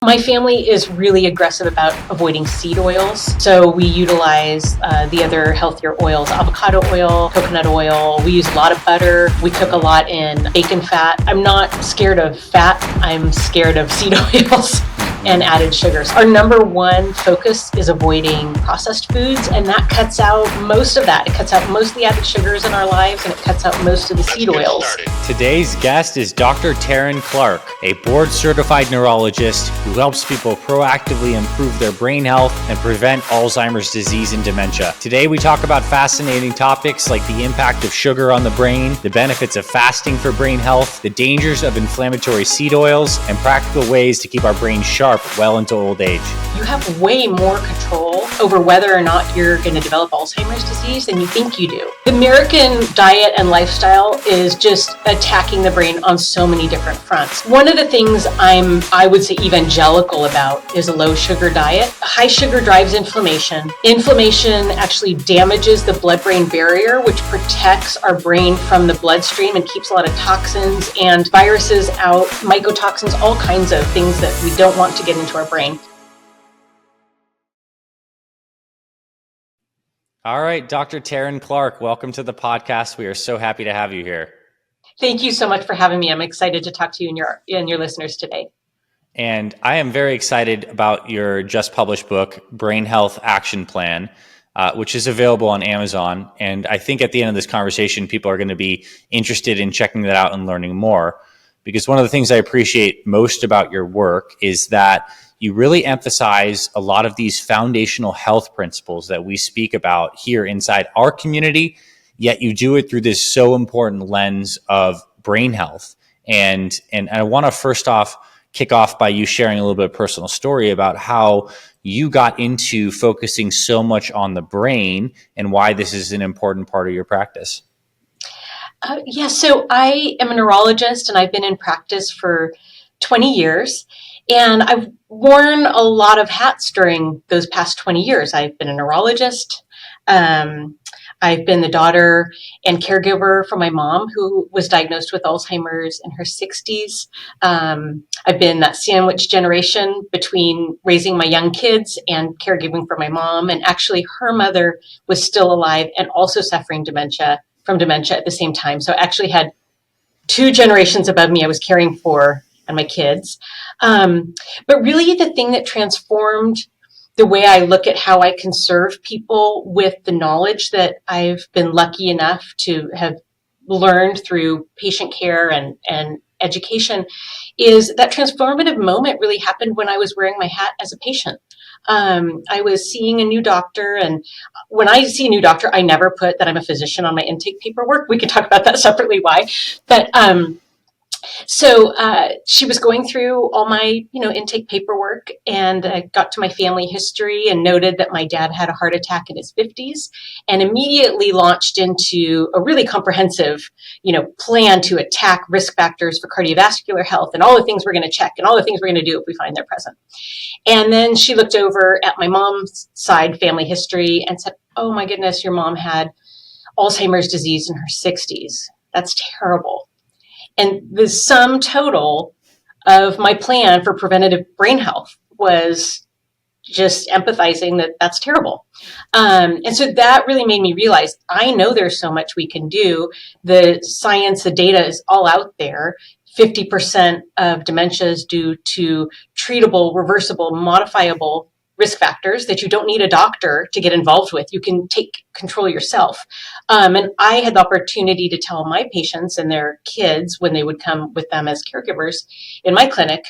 My family is really aggressive about avoiding seed oils. So we utilize the other healthier oils, avocado oil, coconut oil. We use a lot of butter. We cook a lot in bacon fat. I'm not scared of fat. I'm scared of seed oils and added sugars. Our number one focus is avoiding processed foods, and that cuts out most of that. It cuts out most of the added sugars in our lives, and it cuts out most of the seed oils. Today's guest is Dr. Teryn Clarke, a board-certified neurologist who helps people proactively improve their brain health and prevent Alzheimer's disease and dementia. Today, we talk about fascinating topics like the impact of sugar on the brain, the benefits of fasting for brain health, the dangers of inflammatory seed oils, and practical ways to keep our brains sharp well into old age. You have way more control over whether or not you're going to develop Alzheimer's disease than you think you do. The American diet and lifestyle is just attacking the brain on so many different fronts. One of the things I would say evangelical about is a low sugar diet. High sugar drives inflammation. Inflammation actually damages the blood-brain barrier, which protects our brain from the bloodstream and keeps a lot of toxins and viruses out, mycotoxins, all kinds of things that we don't want to get into our brain. All right, Dr. Teryn Clarke, welcome to the podcast. We are so happy to have you here. Thank you so much for having me. I'm excited to talk to you and your listeners today. And I am very excited about your just published book, Brain Health Action Plan, which is available on Amazon. And I think at the end of this conversation, people are going to be interested in checking that out and learning more. Because one of the things I appreciate most about your work is that you really emphasize a lot of these foundational health principles that we speak about here inside our community, yet you do it through this so important lens of brain health. And I want to first off kick off by you sharing a little bit of personal story about how you got into focusing so much on the brain and why this is an important part of your practice. So I am a neurologist and I've been in practice for 20 years. And I've worn a lot of hats during those past 20 years. I've been a neurologist. I've been the daughter and caregiver for my mom, who was diagnosed with Alzheimer's in her 60s. I've been that sandwich generation between raising my young kids and caregiving for my mom. And actually, her mother was still alive and also suffering from dementia at the same time. So I actually had two generations above me I was caring for and my kids. But really the thing that transformed the way I look at how I can serve people with the knowledge that I've been lucky enough to have learned through patient care and education is that transformative moment really happened when I was wearing my hat as a patient. I was seeing a new doctor, and when I see a new doctor, I never put that I'm a physician on my intake paperwork. We could talk about that separately, why. But So she was going through all my, intake paperwork, and I got to my family history and noted that my dad had a heart attack in his 50s, and immediately launched into a really comprehensive, plan to attack risk factors for cardiovascular health and all the things we're going to check and all the things we're going to do if we find they're present. And then she looked over at my mom's side family history and said, "Oh my goodness, your mom had Alzheimer's disease in her 60s. That's terrible." And the sum total of my plan for preventative brain health was just empathizing that that's terrible. And so that really made me realize, I know there's so much we can do. The science, the data is all out there. 50% of dementia is due to treatable, reversible, modifiable risk factors that you don't need a doctor to get involved with. You can take control yourself. And I had the opportunity to tell my patients and their kids when they would come with them as caregivers in my clinic,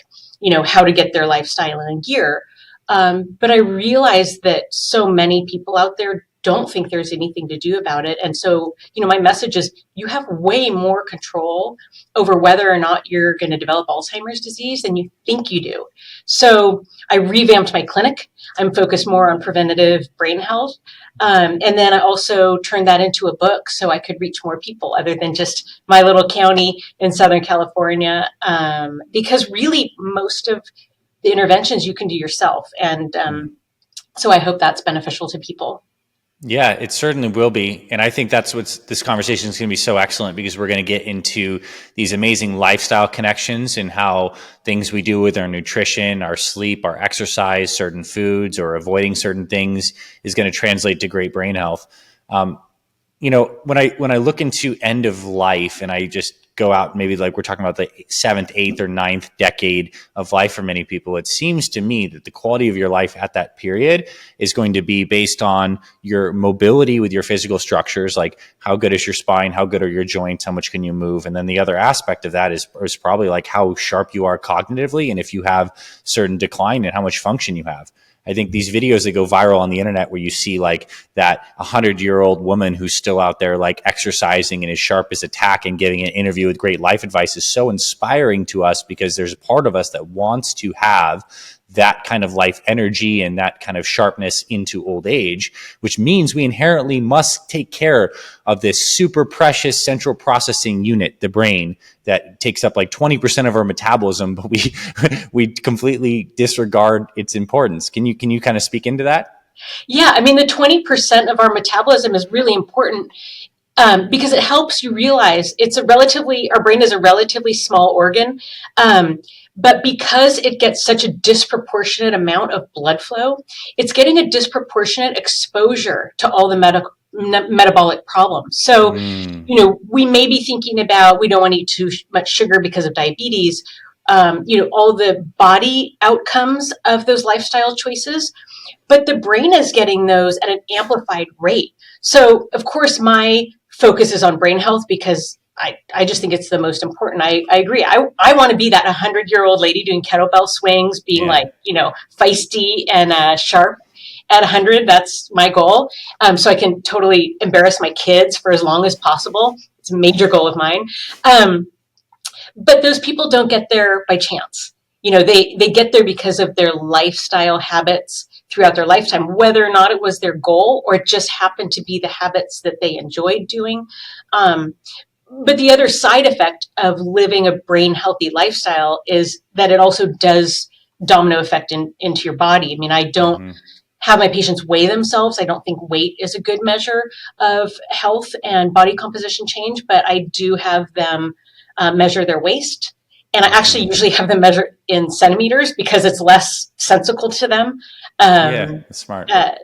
how to get their lifestyle in gear. But I realized that so many people out there don't think there's anything to do about it. And so, my message is you have way more control over whether or not you're going to develop Alzheimer's disease than you think you do. So I revamped my clinic. I'm focused more on preventative brain health. And then I also turned that into a book so I could reach more people other than just my little county in Southern California. Because really most of the interventions you can do yourself. And so I hope that's beneficial to people. Yeah, it certainly will be. And I think that's what's this conversation is going to be so excellent because we're going to get into these amazing lifestyle connections and how things we do with our nutrition, our sleep, our exercise, certain foods, or avoiding certain things is going to translate to great brain health. Um, when I look into end of life and I just go out, maybe like we're talking about the seventh, eighth, or ninth decade of life for many people, it seems to me that the quality of your life at that period is going to be based on your mobility with your physical structures, like how good is your spine, how good are your joints, how much can you move, and then the other aspect of that is probably like how sharp you are cognitively, and if you have certain decline and how much function you have. I think these videos that go viral on the internet where you see like that 100-year-old woman who's still out there like exercising and as sharp as a tack and giving an interview with great life advice is so inspiring to us because there's a part of us that wants to have that kind of life energy and that kind of sharpness into old age, which means we inherently must take care of this super precious central processing unit, the brain, that takes up like 20% of our metabolism, but we completely disregard its importance. Can you kind of speak into that? Yeah, I mean, the 20% of our metabolism is really important because it helps you realize our brain is a relatively small organ. But because it gets such a disproportionate amount of blood flow, it's getting a disproportionate exposure to all the metabolic problems. So, Mm, we may be thinking about we don't want to eat too much sugar because of diabetes. All the body outcomes of those lifestyle choices, but the brain is getting those at an amplified rate. So, of course, my focus is on brain health because I just think it's the most important. I agree. I want to be that 100-year-old lady doing kettlebell swings, being yeah. like, feisty and sharp at 100. That's my goal. So I can totally embarrass my kids for as long as possible. It's a major goal of mine. But those people don't get there by chance. They get there because of their lifestyle habits throughout their lifetime, whether or not it was their goal or it just happened to be the habits that they enjoyed doing. Um, but the other side effect of living a brain healthy lifestyle is that it also does domino effect into your body. I mean, I don't Hmm. have my patients weigh themselves. I don't think weight is a good measure of health and body composition change, but I do have them measure their waist. And I actually Hmm. usually have them measure in centimeters because it's less sensical to them. Yeah, Um, that's smart. yeah,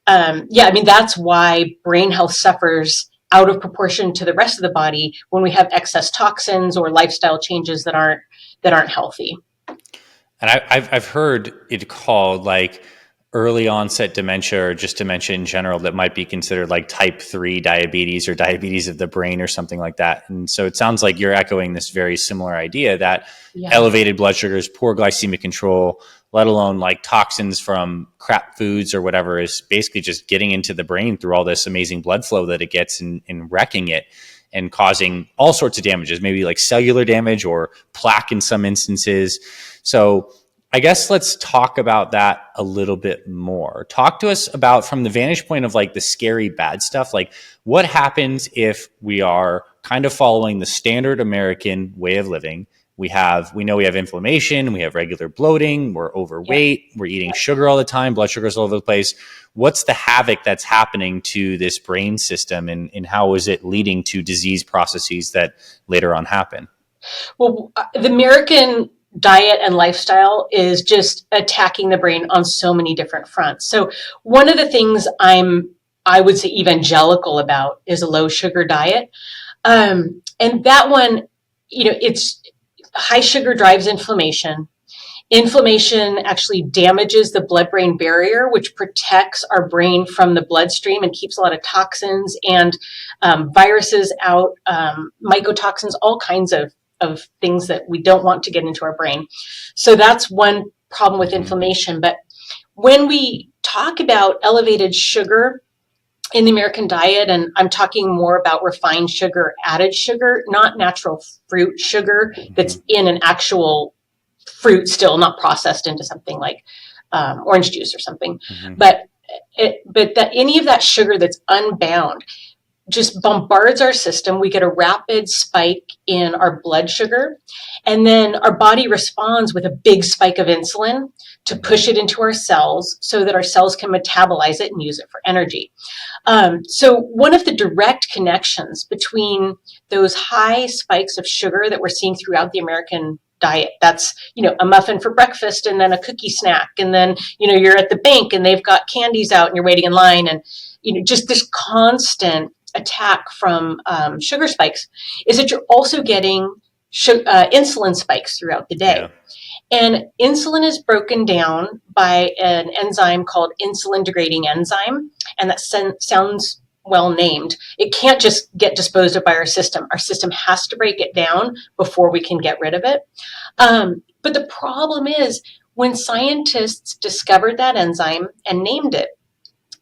I mean, that's why brain health suffers out of proportion to the rest of the body when we have excess toxins or lifestyle changes that aren't healthy. And I've heard it called like early onset dementia or just dementia in general that might be considered like type 3 diabetes or diabetes of the brain or something like that. And so it sounds like you're echoing this very similar idea that Yeah. elevated blood sugars, poor glycemic control, let alone like toxins from crap foods or whatever is basically just getting into the brain through all this amazing blood flow that it gets and wrecking it and causing all sorts of damages, maybe like cellular damage or plaque in some instances. So I guess let's talk about that a little bit more. Talk to us about from the vantage point of like the scary bad stuff, like what happens if we are kind of following the standard American way of living. We know we have inflammation, we have regular bloating, we're Yeah. overweight, we're eating sugar all the time, blood sugar's all over the place. What's the havoc that's happening to this brain system and how is it leading to disease processes that later on happen? Well, the American diet and lifestyle is just attacking the brain on so many different fronts. So one of the things I would say evangelical about is a low sugar diet. And that one, it's high sugar drives inflammation. Inflammation actually damages the blood brain barrier, which protects our brain from the bloodstream and keeps a lot of toxins and viruses out, mycotoxins, all kinds of things that we don't want to get into our brain. So that's one problem with Mm-hmm. inflammation. But when we talk about elevated sugar in the American diet, and I'm talking more about refined sugar, added sugar, not natural fruit sugar Mm-hmm. that's in an actual fruit still, not processed into something like orange juice or something. Mm-hmm. But that any of that sugar that's unbound just bombards our system. We get a rapid spike in our blood sugar, and then our body responds with a big spike of insulin to push it into our cells so that our cells can metabolize it and use it for energy. So one of the direct connections between those high spikes of sugar that we're seeing throughout the American diet, that's, a muffin for breakfast and then a cookie snack. And then, you're at the bank and they've got candies out and you're waiting in line, and, just this constant attack from sugar spikes, is that you're also getting insulin spikes throughout the day. Yeah. And insulin is broken down by an enzyme called insulin degrading enzyme. And that sounds well named. It can't just get disposed of by our system. Our system has to break it down before we can get rid of it. But the problem is, when scientists discovered that enzyme and named it,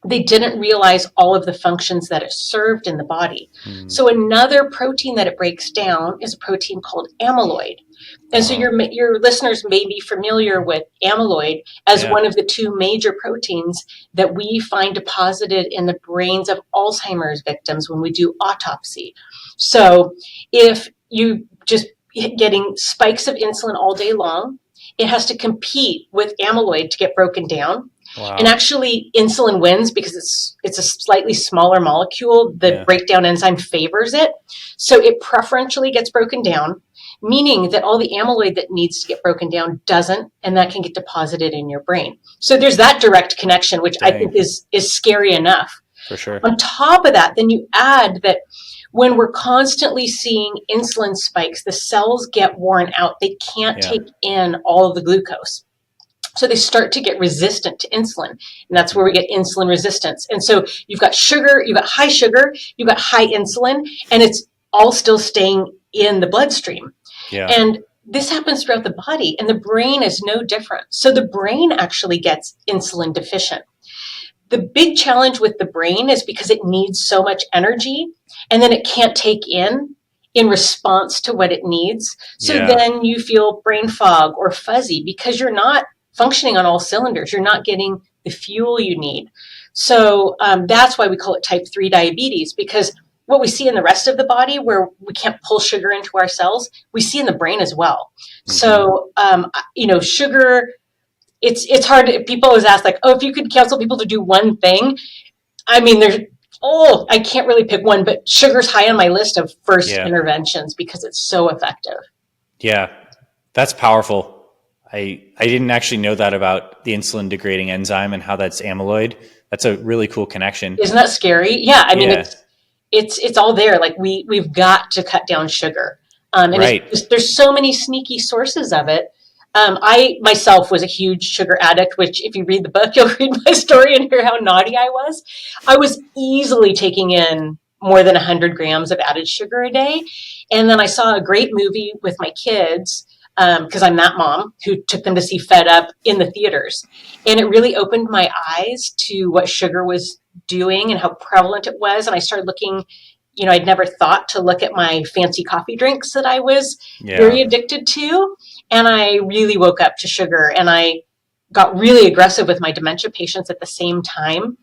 they didn't realize all of the functions that it served in the body. So another protein that it breaks down is a protein called amyloid. And so your listeners may be familiar with amyloid as one of the two major proteins that we find deposited in the brains of Alzheimer's victims when we do autopsy. So if you just getting spikes of insulin all day long, it has to compete with amyloid to get broken down. Wow. And actually, insulin wins because it's a slightly smaller molecule. The breakdown enzyme favors it. So it preferentially gets broken down, meaning that all the amyloid that needs to get broken down doesn't, and that can get deposited in your brain. So there's that direct connection, which I think is scary enough. For sure. On top of that, then you add that when we're constantly seeing insulin spikes, the cells get worn out. They can't take in all of the glucose. So they start to get resistant to insulin, and that's where we get insulin resistance. And so you've got sugar, you've got high sugar, you've got high insulin, and it's all still staying in the bloodstream. Yeah. And this happens throughout the body, and the brain is no different. So the brain actually gets insulin deficient. The big challenge with the brain is because it needs so much energy, and then it can't take in response to what it needs. So then you feel brain fog or fuzzy because you're not functioning on all cylinders. You're not getting the fuel you need. So that's why we call it type 3 diabetes, because what we see in the rest of the body where we can't pull sugar into our cells, we see in the brain as well. So, sugar, it's hard. People always ask, like, if you could counsel people to do one thing. I mean, I can't really pick one, but sugar's high on my list of first interventions because it's so effective. Yeah, that's powerful. I didn't actually know that about the insulin degrading enzyme and how that's amyloid. That's a really cool connection. Isn't that scary? Yeah, I mean, it's all there. Like we've got to cut down sugar. And there's so many sneaky sources of it. I myself was a huge sugar addict, which if you read the book, you'll read my story and hear how naughty I was. I was easily taking in more than 100 grams of added sugar a day. And then I saw a great movie with my kids, because I'm that mom who took them to see Fed Up in the theaters. And it really opened my eyes to what sugar was doing and how prevalent it was. And I started looking, I'd never thought to look at my fancy coffee drinks that I was very addicted to. And I really woke up to sugar, and I got really aggressive with my dementia patients at the same time.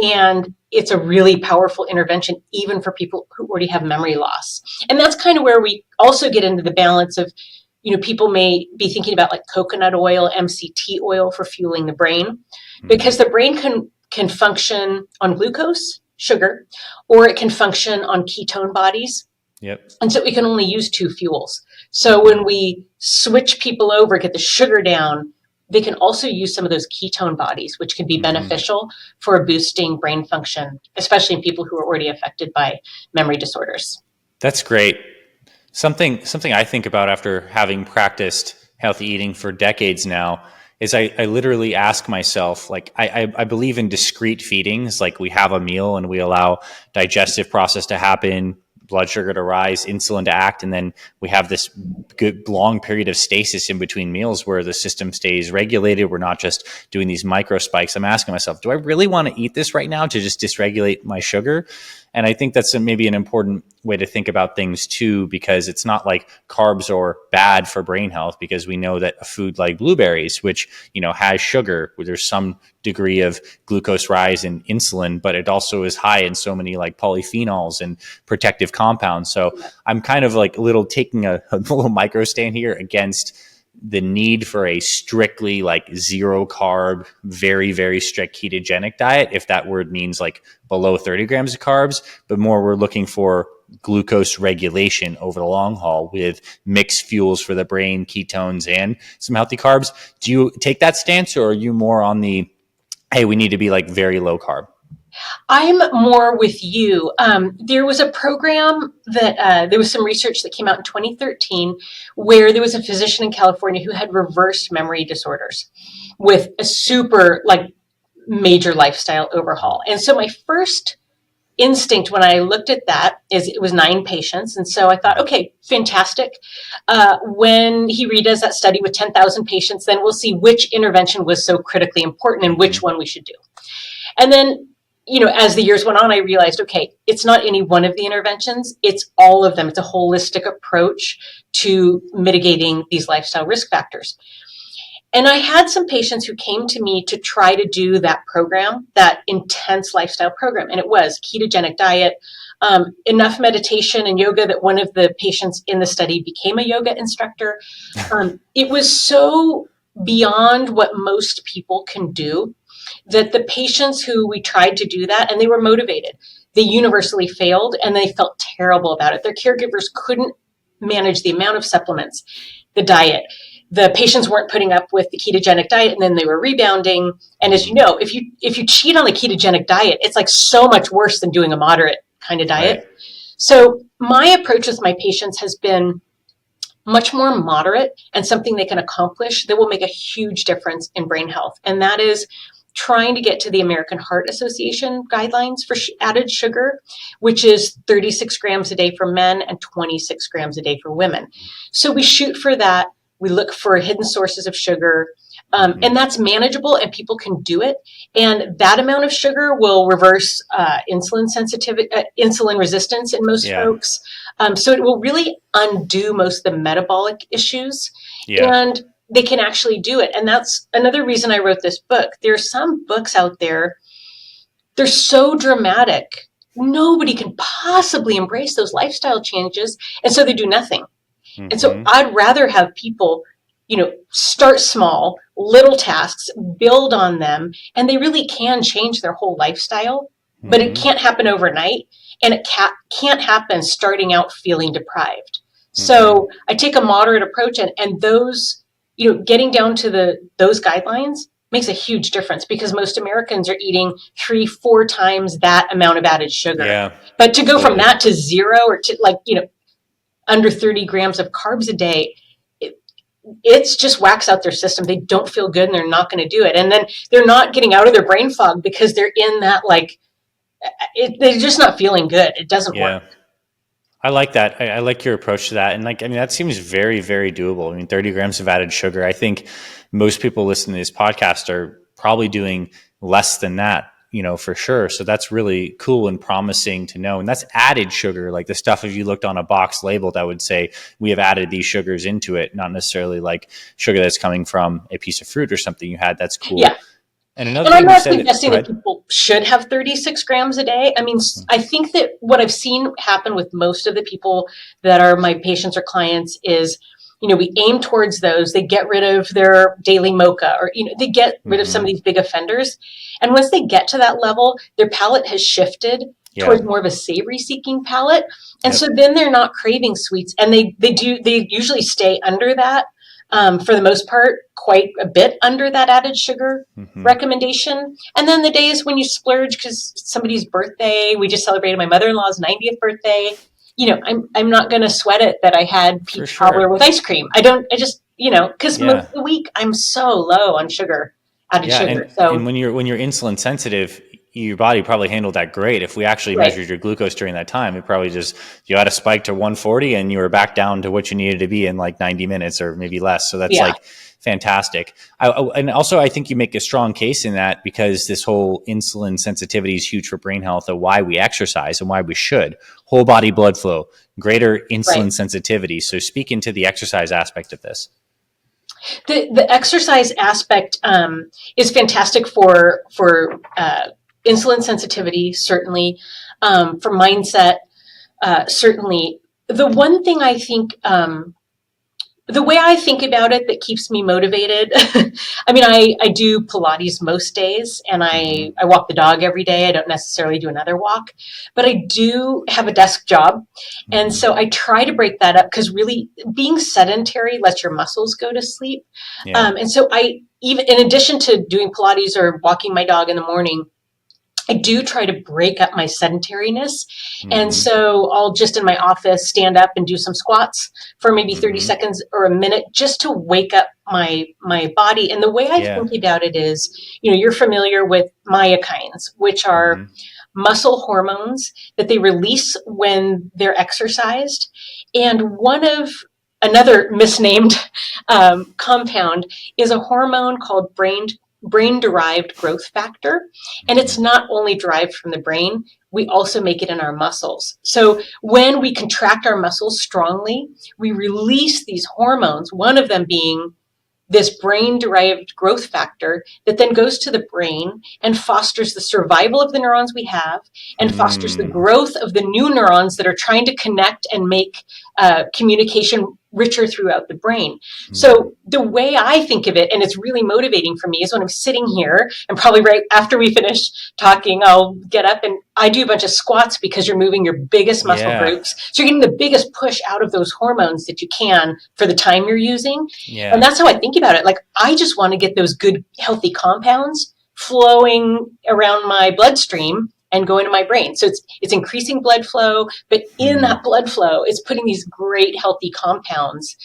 And it's a really powerful intervention, even for people who already have memory loss. And that's kind of where we also get into the balance of, people may be thinking about like coconut oil, MCT oil for fueling the brain, because the brain can function on glucose, sugar, or it can function on ketone bodies. Yep. And so we can only use two fuels. So when we switch people over, get the sugar down, they can also use some of those ketone bodies, which can be beneficial for boosting brain function, especially in people who are already affected by memory disorders. That's great. Something I think about after having practiced healthy eating for decades now is I literally ask myself, like, I believe in discrete feedings, like we have a meal and we allow digestive process to happen, blood sugar to rise, insulin to act, and then we have this good long period of stasis in between meals where the system stays regulated. We're not just doing these micro spikes. I'm asking myself, do I really want to eat this right now to just dysregulate my sugar? And I think that's maybe an important way to think about things too, because it's not like carbs are bad for brain health, because we know that a food like blueberries, which, has sugar, where there's some degree of glucose rise in insulin, but it also is high in so many like polyphenols and protective compounds. So I'm kind of like taking a little micro stand here against the need for a strictly like zero carb, very, very strict ketogenic diet, if that word means like below 30 grams of carbs, but more we're looking for glucose regulation over the long haul with mixed fuels for the brain, ketones, and some healthy carbs. Do you take that stance, or are you more on the, hey, we need to be like very low carb? I'm more with you. There was a program that there was some research that came out in 2013 where there was a physician in California who had reversed memory disorders with a super like major lifestyle overhaul. And so my first instinct when I looked at that is it was 9 patients. And so I thought, okay, fantastic. When he redoes that study with 10,000 patients, then we'll see which intervention was so critically important and which one we should do. And then, as the years went on, I realized, okay, it's not any one of the interventions, it's all of them. It's a holistic approach to mitigating these lifestyle risk factors. And I had some patients who came to me to try to do that program, that intense lifestyle program. And it was ketogenic diet, enough meditation and yoga that one of the patients in the study became a yoga instructor. It was so beyond what most people can do that the patients who we tried to do that, and they were motivated, they universally failed and they felt terrible about it. Their caregivers couldn't manage the amount of supplements, the diet. The patients weren't putting up with the ketogenic diet, and then they were rebounding. And as you know, if you cheat on the ketogenic diet, it's like so much worse than doing a moderate kind of diet. Right. So my approach with my patients has been much more moderate and something they can accomplish that will make a huge difference in brain health. And that is trying to get to the American Heart Association guidelines for added sugar, which is 36 grams a day for men and 26 grams a day for women. So we shoot for that. We look for hidden sources of sugar, and that's manageable and people can do it. And that amount of sugar will reverse insulin sensitivity, insulin resistance in most folks. So it will really undo most of the metabolic issues. Yeah. And they can actually do it. And that's another reason I wrote this book. There are some books out there, they're so dramatic. Nobody can possibly embrace those lifestyle changes. And so they do nothing. Mm-hmm. And so I'd rather have people, start small, little tasks, build on them, and they really can change their whole lifestyle, but it can't happen overnight, and it can't happen starting out feeling deprived. So I take a moderate approach, and those, getting down to those guidelines makes a huge difference because most Americans are eating 3-4 times that amount of added sugar. Yeah, but to go from that to zero or to under 30 grams of carbs a day, it's just whacks out their system. They don't feel good and they're not going to do it. And then they're not getting out of their brain fog because they're in that, they're just not feeling good. It doesn't work. I like that. I like your approach to that. And that seems very, very doable. 30 grams of added sugar. I think most people listening to this podcast are probably doing less than that, for sure. So that's really cool and promising to know. And that's added sugar, like the stuff, if you looked on a box labeled, I would say we have added these sugars into it, not necessarily like sugar that's coming from a piece of fruit or something you had. That's cool. Yeah. And another thing I'm not suggesting that people should have 36 grams a day. I think that what I've seen happen with most of the people that are my patients or clients is, we aim towards those. They get rid of their daily mocha, or, they get rid of some of these big offenders. And once they get to that level, their palate has shifted towards more of a savory seeking palate. And so then they're not craving sweets, and they usually stay under that. For the most part, quite a bit under that added sugar recommendation. And then the days when you splurge because somebody's birthday, we just celebrated my mother-in-law's 90th birthday. I'm not going to sweat it that I had peach cobbler with ice cream. Because most of the week I'm so low on sugar, added sugar. And when you're insulin sensitive, your body probably handled that great. If we actually measured your glucose during that time, it probably you had a spike to 140 and you were back down to what you needed to be in 90 minutes or maybe less. So that's fantastic. And also I think you make a strong case in that because this whole insulin sensitivity is huge for brain health and why we exercise and why we should. Whole body blood flow, greater insulin sensitivity. So speak into the exercise aspect of this. The exercise aspect is fantastic for insulin sensitivity, certainly, for mindset, certainly. The one thing I think The way I think about it that keeps me motivated, I mean, I do Pilates most days and Hmm. I walk the dog every day. I don't necessarily do another walk, but I do have a desk job. And Hmm. so I try to break that up because really being sedentary lets your muscles go to sleep. Yeah. And so I, even in addition to doing Pilates or walking my dog in the morning, I do try to break up my sedentariness. And Hmm. so I'll just in my office stand up and do some squats for maybe 30 Hmm. seconds or a minute just to wake up my body. And the way I Yeah. think about it is, you're familiar with myokines, which are Hmm. muscle hormones that they release when they're exercised. And one of another misnamed compound is a hormone called brain derived growth factor. And it's Hmm. not only derived from the brain, we also make it in our muscles. So when we contract our muscles strongly, we release these hormones, one of them being this brain derived growth factor that then goes to the brain and fosters the survival of the neurons we have and fosters the Mm. growth of the new neurons that are trying to connect and make communication richer throughout the brain. Mm. So the way I think of it, and it's really motivating for me, is when I'm sitting here and probably right after we finish talking, I'll get up and I do a bunch of squats because you're moving your biggest muscle Yeah. groups. So you're getting the biggest push out of those hormones that you can for the time you're using. And Yeah. that's how I think about it. Like, I just want to get those good, healthy compounds flowing around my bloodstream and going to my brain. So it's increasing blood flow, but in Mm. that blood flow, it's putting these great, healthy compounds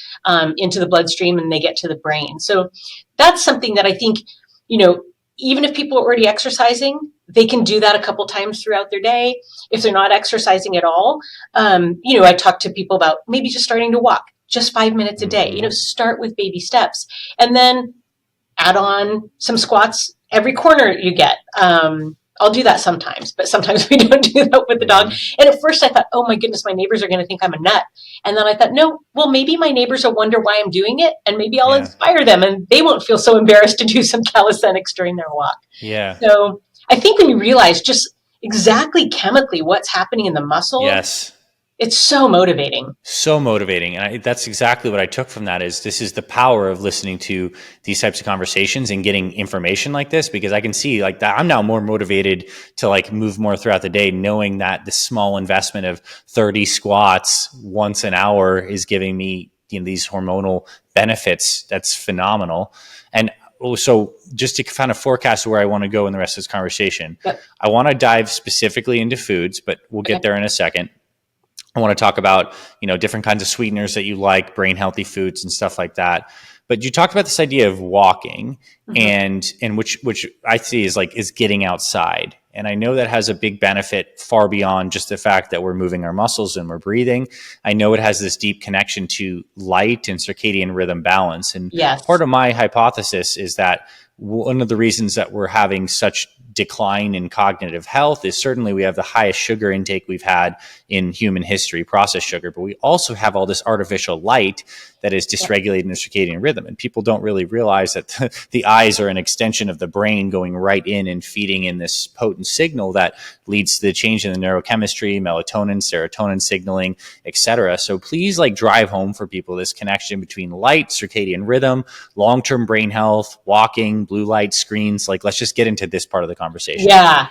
into the bloodstream and they get to the brain. So that's something that I think, you know, even if people are already exercising, they can do that a couple times throughout their day. If they're not exercising at all, I talk to people about maybe just starting to walk just 5 minutes a day. Hmm. Start with baby steps and then add on some squats every corner you get. I'll do that sometimes, but sometimes we don't do that with the dog. Hmm. And at first I thought, oh my goodness, my neighbors are going to think I'm a nut. And then I thought, no, well, maybe my neighbors will wonder why I'm doing it and maybe I'll Yeah. inspire them and they won't feel so embarrassed to do some calisthenics during their walk. Yeah. So I think when you realize just exactly chemically what's happening in the muscle, Yes. it's so motivating. So motivating. And that's exactly what I took from that is this is the power of listening to these types of conversations and getting information like this, because I can see like that I'm now more motivated to like move more throughout the day, knowing that this small investment of 30 squats once an hour is giving me, these hormonal benefits. That's phenomenal. And so just to kind of forecast where I want to go in the rest of this conversation, Yep. I want to dive specifically into foods, but we'll get Okay. there in a second. I want to talk about, different kinds of sweeteners that you like, brain healthy foods and stuff like that. But you talked about this idea of walking Mm-hmm. and which I see is getting outside. And I know that has a big benefit far beyond just the fact that we're moving our muscles and we're breathing. I know it has this deep connection to light and circadian rhythm balance. And part Yes. of my hypothesis is that one of the reasons that we're having such decline in cognitive health is certainly we have the highest sugar intake we've had in human history, processed sugar, but we also have all this artificial light that is Yep. dysregulating the circadian rhythm. And people don't really realize that the eyes are an extension of the brain going right in and feeding in this potent signal that leads to the change in the neurochemistry, melatonin, serotonin signaling, etc. So please drive home for people this connection between light, circadian rhythm, long-term brain health, walking, blue light screens. Let's just get into this part of the conversation. Yeah,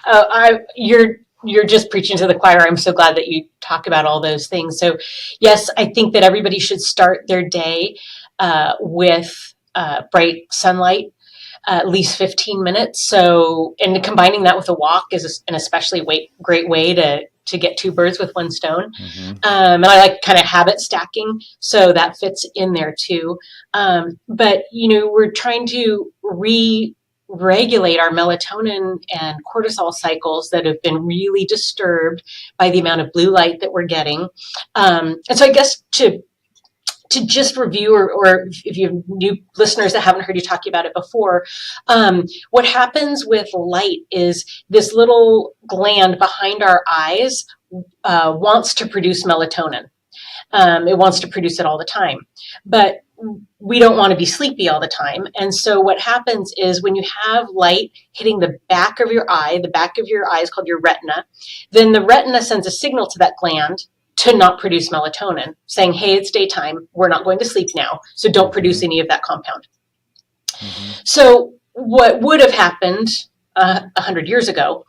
you're just preaching to the choir. I'm so glad that you talk about all those things. So, yes, I think that everybody should start their day with bright sunlight, at least 15 minutes. So, and combining that with a walk is an especially great way to get two birds with one stone. Mm-hmm. And I like kind of habit stacking, so that fits in there too. But we're trying to regulate our melatonin and cortisol cycles that have been really disturbed by the amount of blue light that we're getting. And so I guess to just review, or if you have new listeners that haven't heard you talk about it before, what happens with light is this little gland behind our eyes wants to produce melatonin. It wants to produce it all the time. But we don't want to be sleepy all the time. And so what happens is when you have light hitting the back of your eye is called your retina, then the retina sends a signal to that gland to not produce melatonin, saying, hey, it's daytime, we're not going to sleep now, so don't produce any of that compound. So what would have happened 100 years ago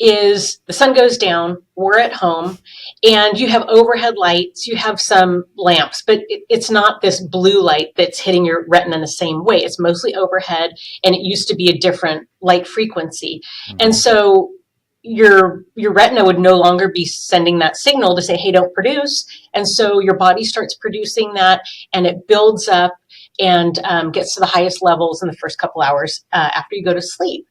is the sun goes down, we're at home, and you have overhead lights, you have some lamps, but it's not this blue light that's hitting your retina in the same way. It's mostly overhead, and it used to be a different light frequency. And so your retina would no longer be sending that signal to say, hey, don't produce. And so your body starts producing that, and it builds up and gets to the highest levels in the first couple hours after you go to sleep.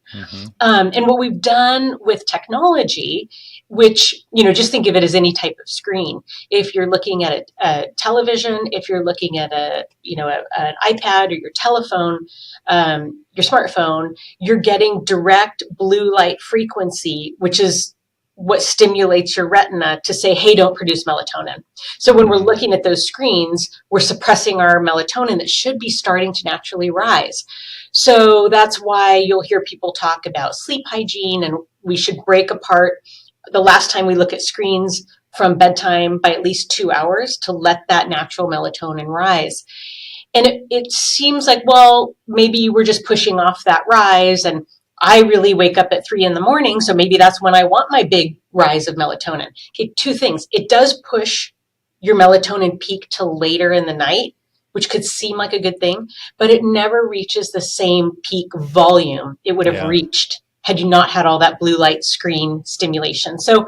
And what we've done with technology, which, just think of it as any type of screen. If you're looking at a television, if you're looking at an iPad or your telephone, your smartphone, you're getting direct blue light frequency, which is what stimulates your retina to say, hey, don't produce melatonin. So when we're looking at those screens, we're suppressing our melatonin that should be starting to naturally rise. So that's why you'll hear people talk about sleep hygiene, and we should break apart the last time we look at screens from bedtime by at least 2 hours to let that natural melatonin rise. And it seems like, well, maybe we're just pushing off that rise, and I really wake up at 3 a.m, so maybe that's when I want my big rise of melatonin. Okay, two things. It does push your melatonin peak to later in the night, which could seem like a good thing, but it never reaches the same peak volume it would have reached had you not had all that blue light screen stimulation. So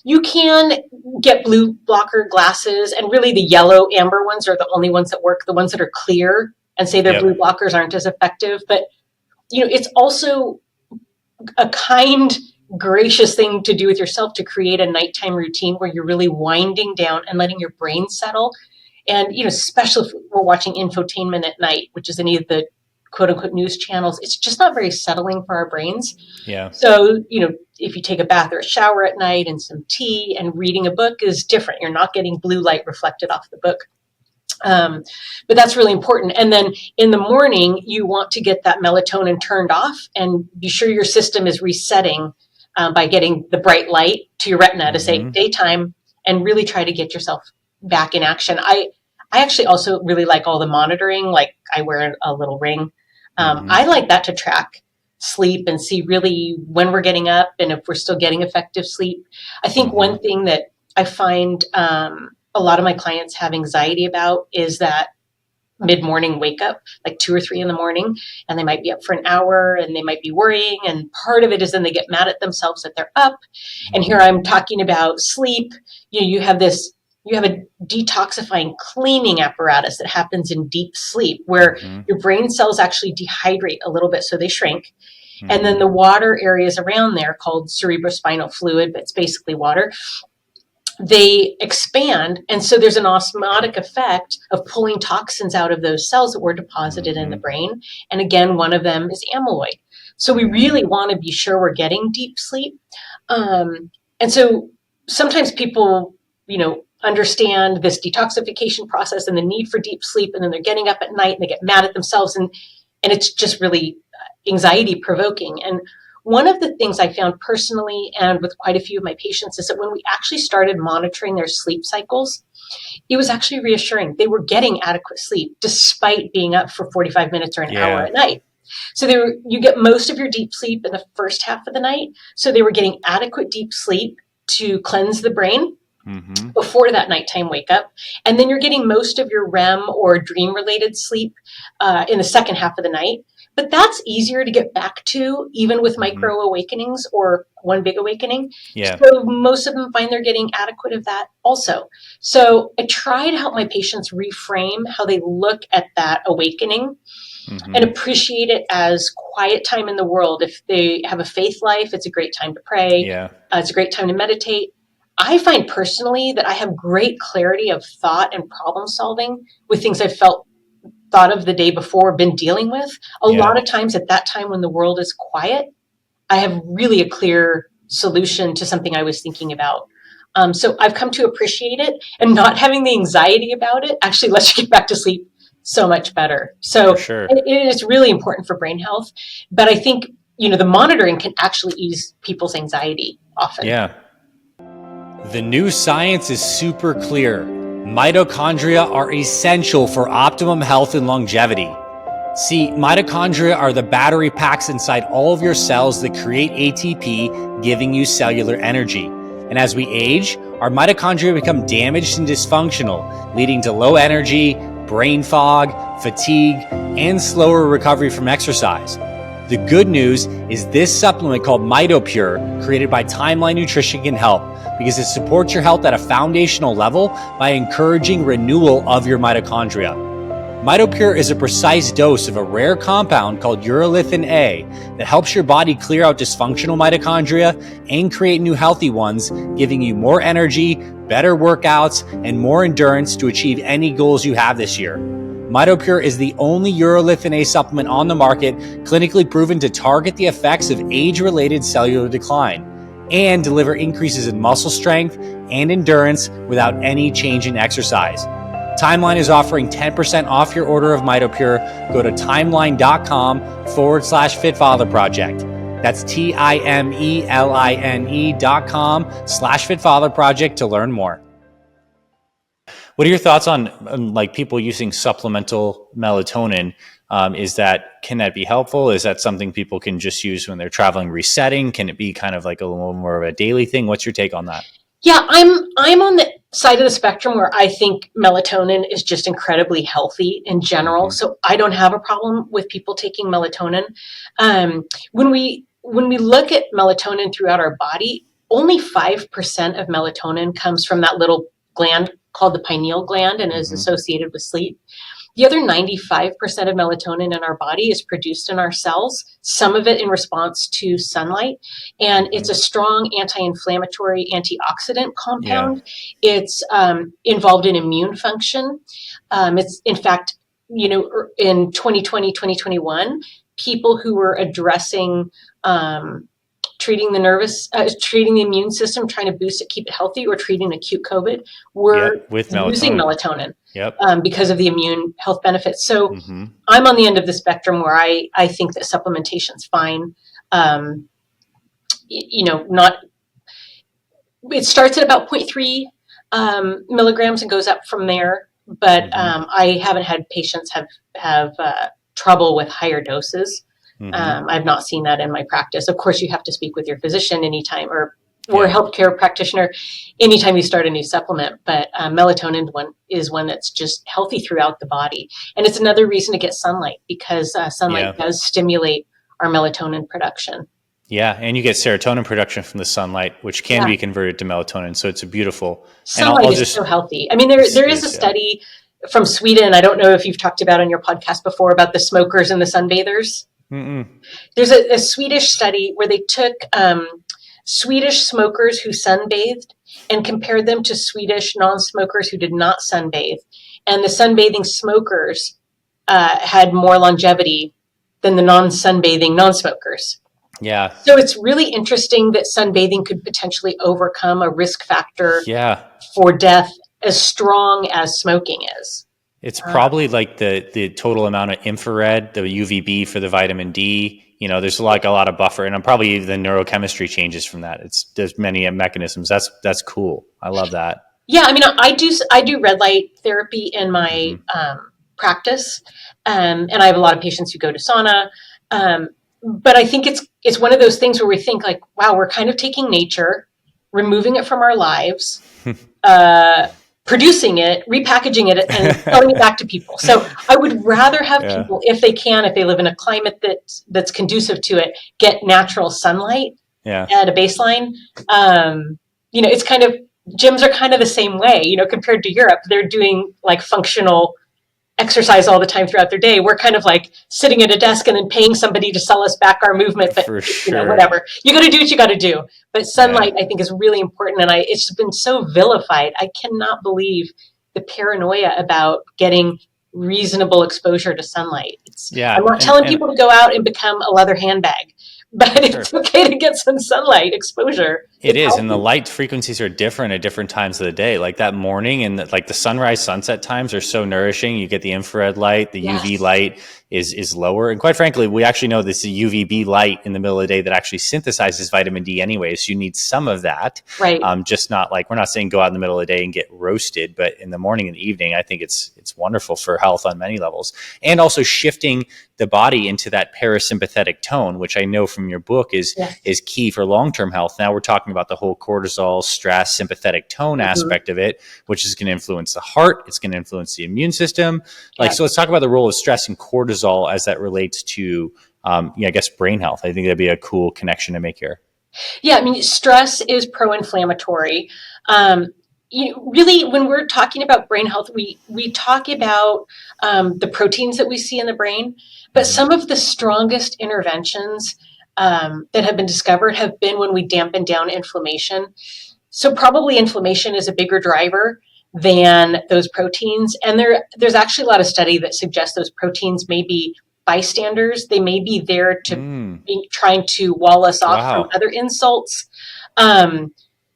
you can get blue blocker glasses, and really the yellow amber ones are the only ones that work. The ones that are clear and say their blue blockers aren't as effective, but it's also a kind, gracious thing to do with yourself to create a nighttime routine where you're really winding down and letting your brain settle. And, especially if we're watching infotainment at night, which is any of the quote unquote news channels, it's just not very settling for our brains. Yeah. So, if you take a bath or a shower at night and some tea, and reading a book is different. You're not getting blue light reflected off the book. But that's really important. And then in the morning, you want to get that melatonin turned off and be sure your system is resetting by getting the bright light to your retina to say daytime, and really try to get yourself back in action. I actually also really like all the monitoring. Like I wear a little ring. I like that to track sleep and see really when we're getting up and if we're still getting effective sleep. I think one thing that I find a lot of my clients have anxiety about is that mid-morning wake up, like 2 or 3 in the morning, and they might be up for an hour and they might be worrying. And part of it is then they get mad at themselves that they're up. And here I'm talking about sleep. You have a detoxifying cleaning apparatus that happens in deep sleep where your brain cells actually dehydrate a little bit, so they shrink. And then the water areas around there, called cerebrospinal fluid, but it's basically water, they expand. And so there's an osmotic effect of pulling toxins out of those cells that were deposited in the brain. And again, one of them is amyloid. So we really want to be sure we're getting deep sleep. And so sometimes people, understand this detoxification process and the need for deep sleep, and then they're getting up at night and they get mad at themselves, and it's just really anxiety provoking. And one of the things I found personally and with quite a few of my patients is that when we actually started monitoring their sleep cycles, it was actually reassuring. They were getting adequate sleep despite being up for 45 minutes or an hour at night. So you get most of your deep sleep in the first half of the night. So they were getting adequate deep sleep to cleanse the brain before that nighttime wake up. And then you're getting most of your REM or dream related sleep in the second half of the night. But that's easier to get back to, even with micro awakenings or one big awakening. Yeah. So most of them find they're getting adequate of that also. So I try to help my patients reframe how they look at that awakening and appreciate it as quiet time in the world. If they have a faith life, it's a great time to pray. Yeah. It's a great time to meditate. I find personally that I have great clarity of thought and problem solving with things I've thought of the day before, been dealing with. A lot of times at that time when the world is quiet, I have really a clear solution to something I was thinking about. So I've come to appreciate it, and not having the anxiety about it actually lets you get back to sleep so much better. So it is really important for brain health. But I think, the monitoring can actually ease people's anxiety often. Yeah. The new science is super clear. Mitochondria are essential for optimum health and longevity. See, mitochondria are the battery packs inside all of your cells that create ATP, giving you cellular energy. And as we age, our mitochondria become damaged and dysfunctional, leading to low energy, brain fog, fatigue, and slower recovery from exercise. The good news is this supplement called MitoPure, created by Timeline Nutrition, can help because it supports your health at a foundational level by encouraging renewal of your mitochondria. MitoPure is a precise dose of a rare compound called urolithin A that helps your body clear out dysfunctional mitochondria and create new healthy ones, giving you more energy, better workouts, and more endurance to achieve any goals you have this year. MitoPure is the only urolithin A supplement on the market clinically proven to target the effects of age-related cellular decline and deliver increases in muscle strength and endurance without any change in exercise. Timeline is offering 10% off your order of MitoPure. Go to timeline.com/FitFatherProject. That's TIMELINE.com/FitFatherProject to learn more. What are your thoughts on like people using supplemental melatonin? Can that be helpful? Is that something people can just use when they're traveling, resetting? Can it be kind of like a little more of a daily thing? What's your take on that? Yeah, I'm on the side of the spectrum where I think melatonin is just incredibly healthy in general. Mm-hmm. So I don't have a problem with people taking melatonin. When we look at melatonin throughout our body, only 5% of melatonin comes from that little gland called the pineal gland and is associated with sleep. The other 95% of melatonin in our body is produced in our cells, some of it in response to sunlight. And it's a strong anti-inflammatory antioxidant compound. Yeah. It's involved in immune function. It's, in fact, in 2020, 2021, people who were addressing treating the immune system, trying to boost it, keep it healthy, or treating acute COVID were with using melatonin. Yep. Because of the immune health benefits. So I'm on the end of the spectrum where I think that supplementation's fine. It starts at about 0.3 milligrams and goes up from there. But I haven't had patients have trouble with higher doses. I've not seen that in my practice. Of course, you have to speak with your physician anytime or a healthcare practitioner anytime you start a new supplement. But melatonin is one that's just healthy throughout the body. And it's another reason to get sunlight because sunlight does stimulate our melatonin production. Yeah, and you get serotonin production from the sunlight, which can be converted to melatonin. So it's a beautiful... Sunlight is so healthy. I mean, there is a study from Sweden, I don't know if you've talked about on your podcast before, about the smokers and the sunbathers. There's a Swedish study where they took Swedish smokers who sunbathed and compared them to Swedish non-smokers who did not sunbathe. And the sunbathing smokers had more longevity than the non-sunbathing non-smokers. Yeah. So it's really interesting that sunbathing could potentially overcome a risk factor for death as strong as smoking is. It's probably like the total amount of infrared, the UVB for the vitamin D. There's like a lot of buffer, and probably the neurochemistry changes from that. There's many mechanisms. That's cool. I love that. Yeah, I mean, I do red light therapy in my practice, and I have a lot of patients who go to sauna. But I think it's one of those things where we think like, wow, we're kind of taking nature, removing it from our lives, producing it, repackaging it, and selling it back to people. So I would rather have people, if they live in a climate that's conducive to it, get natural sunlight at a baseline. It's kind of, gyms are kind of the same way, compared to Europe. They're doing like functional exercise all the time throughout their day. We're kind of like sitting at a desk and then paying somebody to sell us back our movement. But whatever, you got to do what you got to do. But sunlight, I think, is really important, and it's been so vilified. I cannot believe the paranoia about getting reasonable exposure to sunlight. I'm not telling people to go out and become a leather handbag, but it's okay to get some sunlight exposure. It is, and the light frequencies are different at different times of the day. Like that morning and like the sunrise sunset times are so nourishing. You get the infrared light, the UV Yes. light is lower, and quite frankly, we actually know this is UVB light in the middle of the day that actually synthesizes vitamin D anyway. So you need some of that. Right. Just not like, we're not saying go out in the middle of the day and get roasted, but in the morning and the evening, I think it's wonderful for health on many levels, and also shifting the body into that parasympathetic tone, which I know from your book is key for long-term health. Now we're talking about the whole cortisol, stress, sympathetic tone aspect of it, which is going to influence the heart. It's going to influence the immune system. So let's talk about the role of stress and cortisol as that relates to, I guess, brain health. I think that'd be a cool connection to make here. Yeah, I mean, stress is pro-inflammatory. Really, when we're talking about brain health, we talk about the proteins that we see in the brain, but some of the strongest interventions that have been discovered have been when we dampen down inflammation. So probably inflammation is a bigger driver than those proteins. And there's actually a lot of study that suggests those proteins may be bystanders. They may be there to be trying to wall us off from other insults.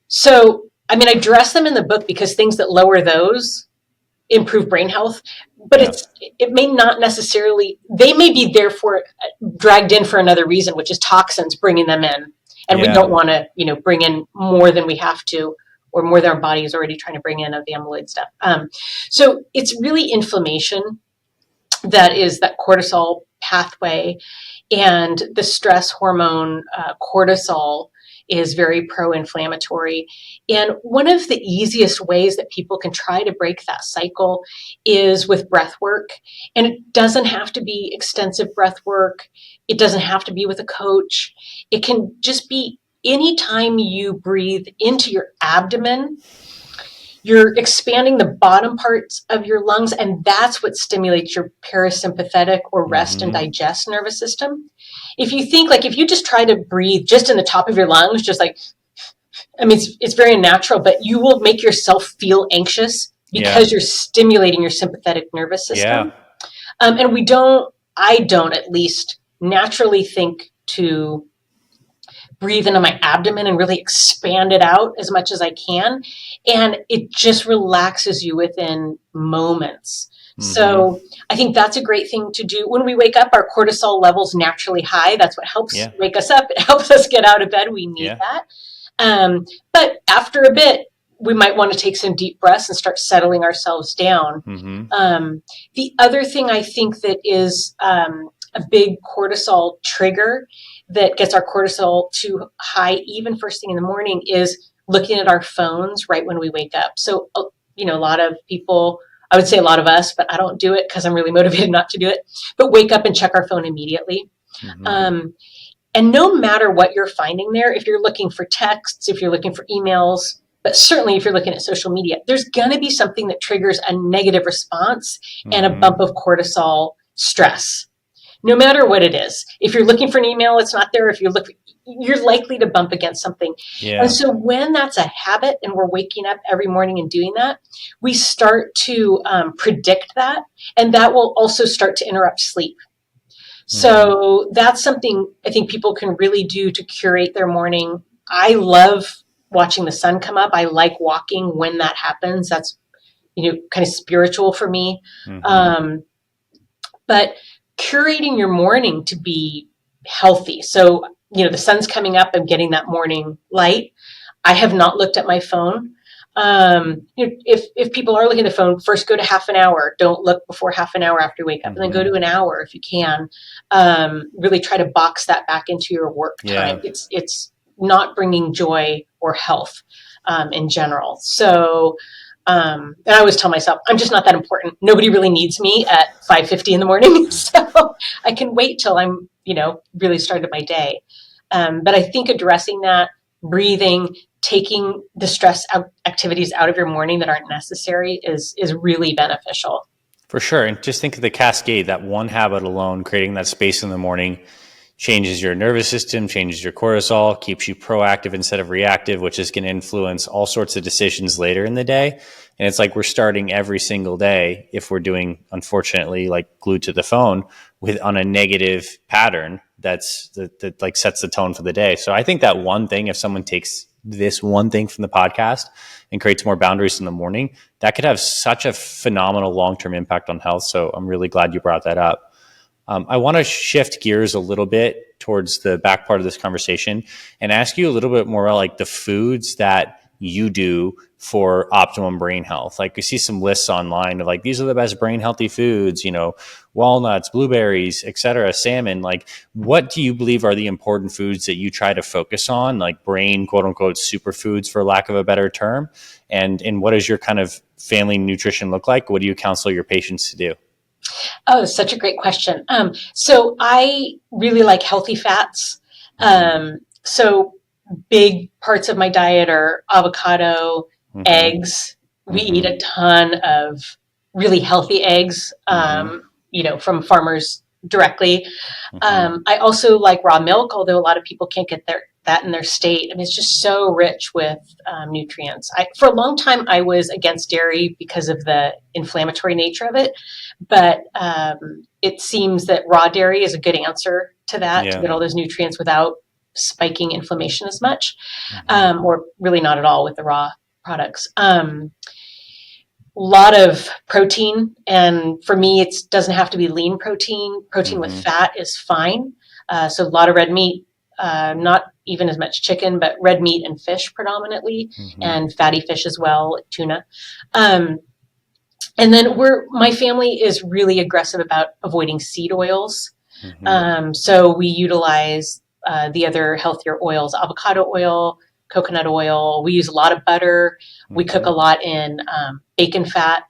So, I mean, I address them in the book because things that lower those improve brain health, but it may not necessarily, they may be therefore dragged in for another reason, which is toxins bringing them in. And we don't want to, bring in more than we have to, or more than our body is already trying to bring in of the amyloid stuff. So it's really inflammation that is that cortisol pathway, and the stress hormone cortisol is very pro-inflammatory. And one of the easiest ways that people can try to break that cycle is with breath work. And it doesn't have to be extensive breath work. It doesn't have to be with a coach. It can just be anytime you breathe into your abdomen, you're expanding the bottom parts of your lungs, and that's what stimulates your parasympathetic or rest and digest nervous system. If you think, like, if you just try to breathe just in the top of your lungs, just like, I mean, it's very unnatural, but you will make yourself feel anxious because you're stimulating your sympathetic nervous system. And I don't at least naturally think to breathe into my abdomen and really expand it out as much as I can. And it just relaxes you within moments. So I think that's a great thing to do. When we wake up, our cortisol level's naturally high. That's what helps wake us up. It helps us get out of bed. We need that. But after a bit, we might want to take some deep breaths and start settling ourselves down. The other thing I think that is a big cortisol trigger that gets our cortisol too high, even first thing in the morning, is looking at our phones right when we wake up. So, a lot of people, I would say a lot of us, but I don't do it because I'm really motivated not to do it, but wake up and check our phone immediately. And no matter what you're finding there, if you're looking for texts, if you're looking for emails, but certainly if you're looking at social media, there's going to be something that triggers a negative response and a bump of cortisol stress. No matter what it is. If you're looking for an email, it's not there. If you're likely to bump against something. And so when that's a habit and we're waking up every morning and doing that, we start to predict that. And that will also start to interrupt sleep. So that's something I think people can really do to curate their morning. I love watching the sun come up. I like walking when that happens. That's, kind of spiritual for me. But curating your morning to be healthy. So, the sun's coming up, I'm getting that morning light. I have not looked at my phone. If people are looking at the phone, first go to half an hour. Don't look before half an hour after you wake up, and then go to an hour if you can. Really try to box that back into your work time. It's not bringing joy or health in general. So, and I always tell myself, I'm just not that important. Nobody really needs me at 5:50 in the morning. So I can wait till I'm, really started my day. But I think addressing that, breathing, taking the stress activities out of your morning that aren't necessary is really beneficial. For sure. And just think of the cascade, that one habit alone, creating that space in the morning, changes your nervous system, changes your cortisol, keeps you proactive instead of reactive, which is going to influence all sorts of decisions later in the day. And it's like we're starting every single day, if we're doing, unfortunately, like glued to the phone, on a negative pattern that like sets the tone for the day. So I think that one thing, if someone takes this one thing from the podcast and creates more boundaries in the morning, that could have such a phenomenal long-term impact on health. So I'm really glad you brought that up. I want to shift gears a little bit towards the back part of this conversation and ask you a little bit more about like the foods that you do for optimum brain health. Like, we see some lists online of like, these are the best brain healthy foods, walnuts, blueberries, etc., salmon. Like, what do you believe are the important foods that you try to focus on, like brain, quote unquote, superfoods, for lack of a better term? And what does your kind of family nutrition look like? What do you counsel your patients to do? Oh, such a great question. So I really like healthy fats. So big parts of my diet are avocado, eggs. We eat a ton of really healthy eggs, from farmers directly. I also like raw milk, although a lot of people can't get that in their state. I mean, it's just so rich with nutrients. For a long time, I was against dairy because of the inflammatory nature of it, but it seems that raw dairy is a good answer to that, to get all those nutrients without spiking inflammation as much, or really not at all with the raw products. Lot of protein, and for me, it doesn't have to be lean protein. Protein with fat is fine. So a lot of red meat, not even as much chicken, but red meat and fish predominantly, and fatty fish as well, like tuna. And then my family is really aggressive about avoiding seed oils. So we utilize the other healthier oils, avocado oil, coconut oil. We use a lot of butter. We cook a lot in bacon fat.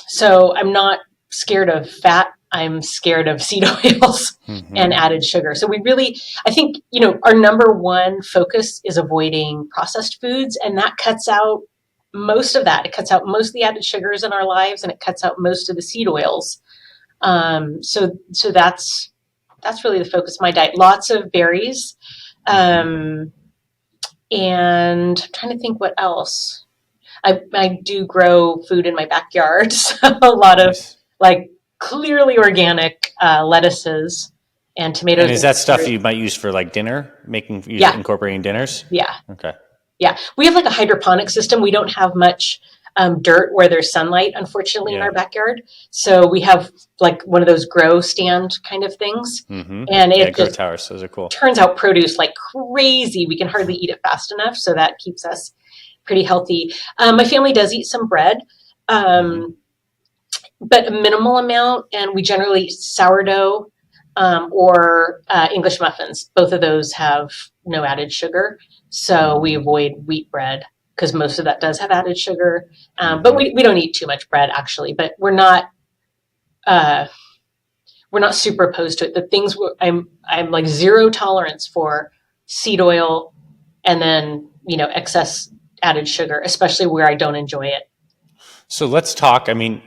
So I'm not scared of fat. I'm scared of seed oils and added sugar. So I think, our number one focus is avoiding processed foods, and that cuts out most of that. It cuts out most of the added sugars in our lives, and it cuts out most of the seed oils. So that's really the focus of my diet. Lots of berries. And I'm trying to think what else. I do grow food in my backyard. So a lot of like clearly organic lettuces and tomatoes. And is that stuff you might use for like dinner, incorporating dinners? Yeah. Okay. Yeah. We have like a hydroponic system. We don't have much dirt where there's sunlight, unfortunately, in our backyard. So we have like one of those grow stand kind of things. And it grow towers. Those are cool. Turns out produce like crazy. We can hardly eat it fast enough. So that keeps us pretty healthy. My family does eat some bread, but a minimal amount. And we generally eat sourdough or English muffins. Both of those have no added sugar. So we avoid wheat bread, because most of that does have added sugar. But we don't eat too much bread, actually. But we're not super opposed to it. The things I'm like zero tolerance for seed oil, and then excess added sugar, especially where I don't enjoy it. So let's talk. I mean,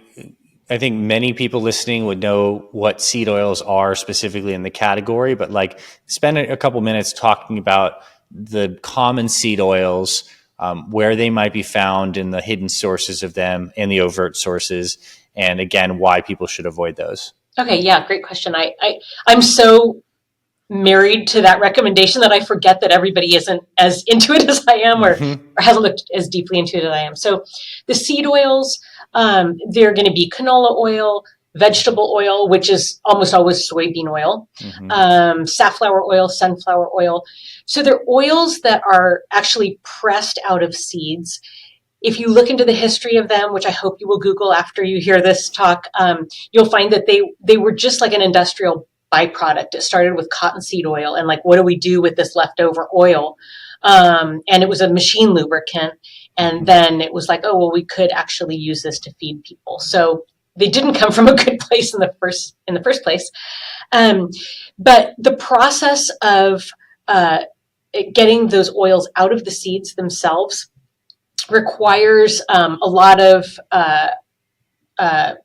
I think many people listening would know what seed oils are specifically in the category, but like spend a couple minutes talking about the common seed oils, where they might be found in the hidden sources of them and the overt sources, and again, why people should avoid those. Okay, yeah, great question. I'm so married to that recommendation that I forget that everybody isn't as into it as I am, or hasn't looked as deeply into it as I am. So the seed oils, they're going to be canola oil, vegetable oil, which is almost always soybean oil, safflower oil, sunflower oil. So they're oils that are actually pressed out of seeds. If you look into the history of them, which I hope you will Google after you hear this talk, you'll find that they were just like an industrial byproduct. It started with cottonseed oil, and like, what do we do with this leftover oil? And it was a machine lubricant. And then it was like, oh, well, we could actually use this to feed people. So they didn't come from a good place in the first place. But the process of getting those oils out of the seeds themselves requires a lot of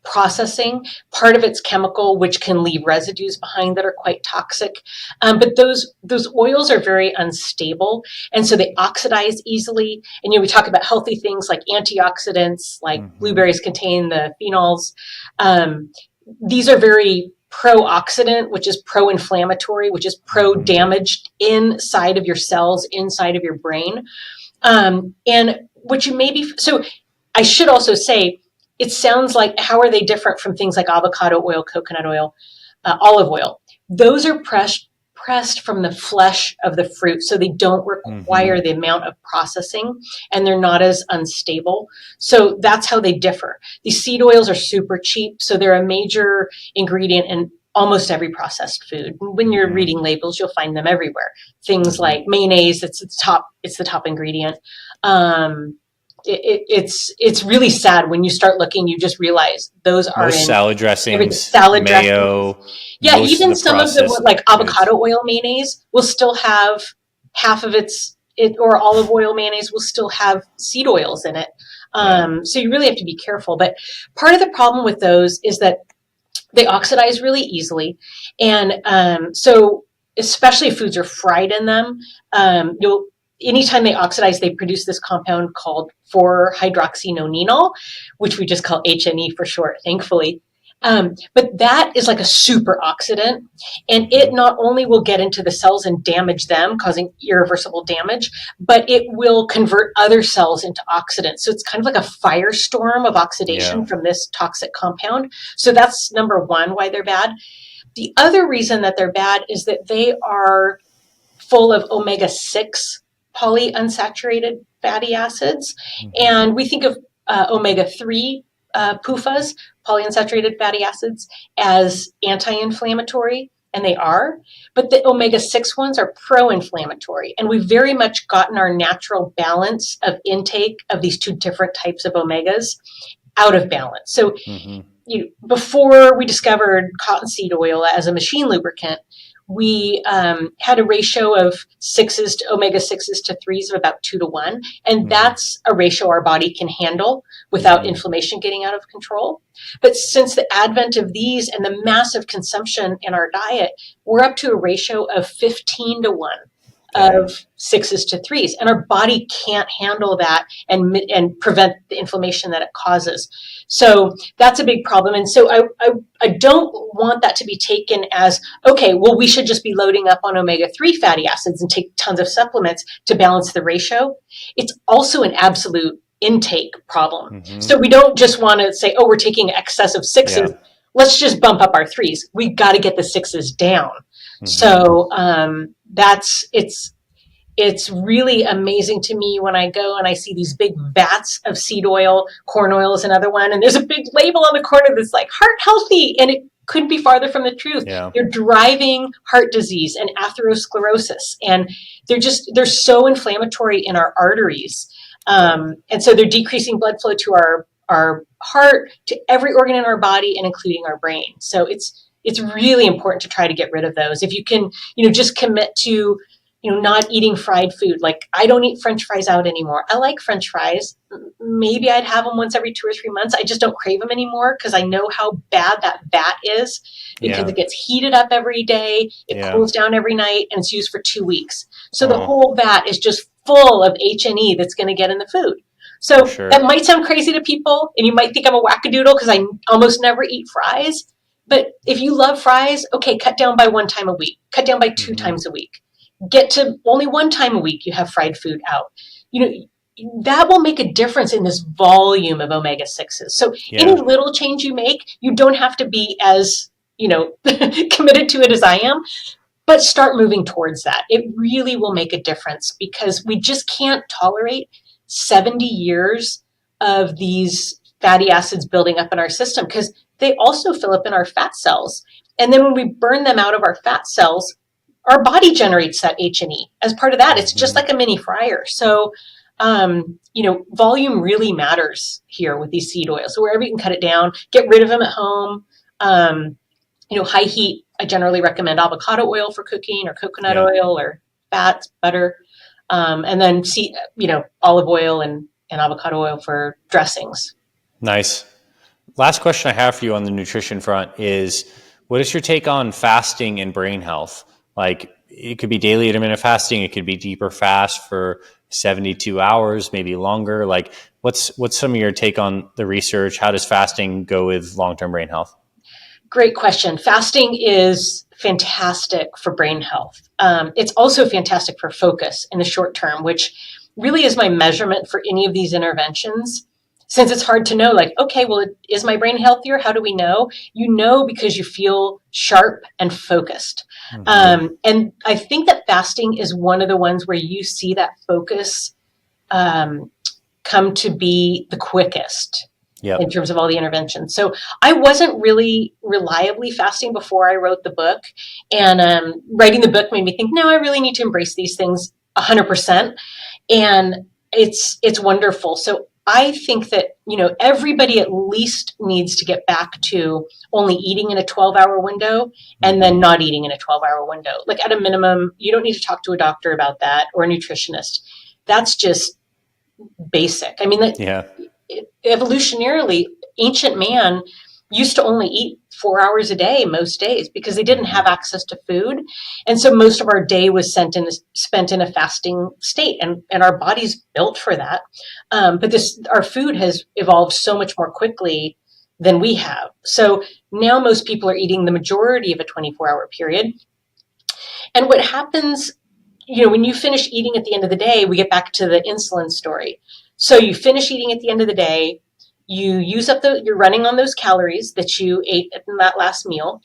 processing. Part of it's chemical, which can leave residues behind that are quite toxic. But those oils are very unstable, and so they oxidize easily. And we talk about healthy things like antioxidants, like blueberries contain the phenols. These are very pro-oxidant, which is pro-inflammatory, which is pro-damaged inside of your cells, inside of your brain. And what you maybe, so I should also say, it sounds like, how are they different from things like avocado oil, coconut oil, olive oil? Those are pressed from the flesh of the fruit, so they don't require the amount of processing, and they're not as unstable. So that's how they differ. These seed oils are super cheap, so they're a major ingredient in almost every processed food. When you're reading labels, you'll find them everywhere. Things like mayonnaise, it's the top ingredient. It's really sad when you start looking. You just realize those are most in salad dressings, salad mayo. dressings. Yeah, even some of the like avocado goods. oil mayonnaise will still have half of or olive oil mayonnaise will still have seed oils in it. So you really have to be careful. But part of the problem with those is that they oxidize really easily, and so especially if foods are fried in them, anytime they oxidize, they produce this compound called 4-hydroxynonenal, which we just call HNE for short, thankfully. But that is like a super oxidant, and it not only will get into the cells and damage them, causing irreversible damage, but it will convert other cells into oxidants. So it's kind of like a firestorm of oxidation from this toxic compound. So that's number one, why they're bad. The other reason that they're bad is that they are full of omega-6 polyunsaturated fatty acids. And we think of omega-3 PUFAs, polyunsaturated fatty acids, as anti-inflammatory, and they are. But the omega-6 ones are pro-inflammatory. And we've very much gotten our natural balance of intake of these two different types of omegas out of balance. So before we discovered cottonseed oil as a machine lubricant, we had a ratio of omega-6s to 3s of about 2-1. And that's a ratio our body can handle without inflammation getting out of control. But since the advent of these and the massive consumption in our diet, we're up to a ratio of 15-1 of 6s to 3s. And our body can't handle that and prevent the inflammation that it causes. So that's a big problem. And so I don't want that to be taken as, okay, well, we should just be loading up on omega-3 fatty acids and take tons of supplements to balance the ratio. It's also an absolute intake problem. So we don't just want to say, oh, we're taking excess of 6s. Let's just bump up our 3s. We've got to get the 6s down. So it's really amazing to me when I go and I see these big vats of seed oil. Corn oil is another one, and there's a big label on the corner that's like heart healthy, and it couldn't be farther from the truth. They're driving heart disease and atherosclerosis, and they're so inflammatory in our arteries, and so they're decreasing blood flow to our heart, to every organ in our body, and including our brain. So it's really important to try to get rid of those. If you can, just commit to, not eating fried food. Like, I don't eat French fries out anymore. I like French fries. Maybe I'd have them once every 2 or 3 months. I just don't crave them anymore because I know how bad that vat is, because it gets heated up every day. It cools down every night, and it's used for 2 weeks. So the whole vat is just full of HNE that's going to get in the food. So that might sound crazy to people, and you might think I'm a wackadoodle because I almost never eat fries. But if you love fries, okay, cut down by 1 time a week. Cut down by 2 times a week. Get to only 1 time a week you have fried food out. That will make a difference in this volume of omega-6s. So any little change you make, you don't have to be as, committed to it as I am, but start moving towards that. It really will make a difference, because we just can't tolerate 70 years of these fatty acids building up in our system, because they also fill up in our fat cells. And then when we burn them out of our fat cells, our body generates that H&E. As part of that, it's just like a mini fryer. So, volume really matters here with these seed oils. So wherever you can cut it down, get rid of them at home. High heat, I generally recommend avocado oil for cooking, or coconut oil, or fats, butter. And then olive oil and avocado oil for dressings. Nice. Last question I have for you on the nutrition front is, what is your take on fasting and brain health? Like, it could be daily intermittent fasting. It could be deeper fast for 72 hours, maybe longer. Like, what's some of your take on the research? How does fasting go with long-term brain health? Great question. Fasting is fantastic for brain health. It's also fantastic for focus in the short term, which really is my measurement for any of these interventions. Since it's hard to know, like, okay, well, is my brain healthier? How do we know? You know because you feel sharp and focused. And I think that fasting is one of the ones where you see that focus um, come to be the quickest in Yep. terms of all the interventions. So I wasn't really reliably fasting before I wrote the book. And writing the book made me think, no, I really need to embrace these things 100%. And it's wonderful. So I think that, everybody at least needs to get back to only eating in a 12-hour window and then not eating in a 12-hour window. Like at a minimum, you don't need to talk to a doctor about that or a nutritionist. That's just basic. I mean, Yeah. evolutionarily, ancient man used to only eat 4 hours a day most days because they didn't have access to food. And so most of our day was spent in a fasting state, and our body's built for that. But our food has evolved so much more quickly than we have. So now most people are eating the majority of a 24-hour period. And what happens, when you finish eating at the end of the day, we get back to the insulin story. So you finish eating at the end of the day, you use up you're running on those calories that you ate in that last meal,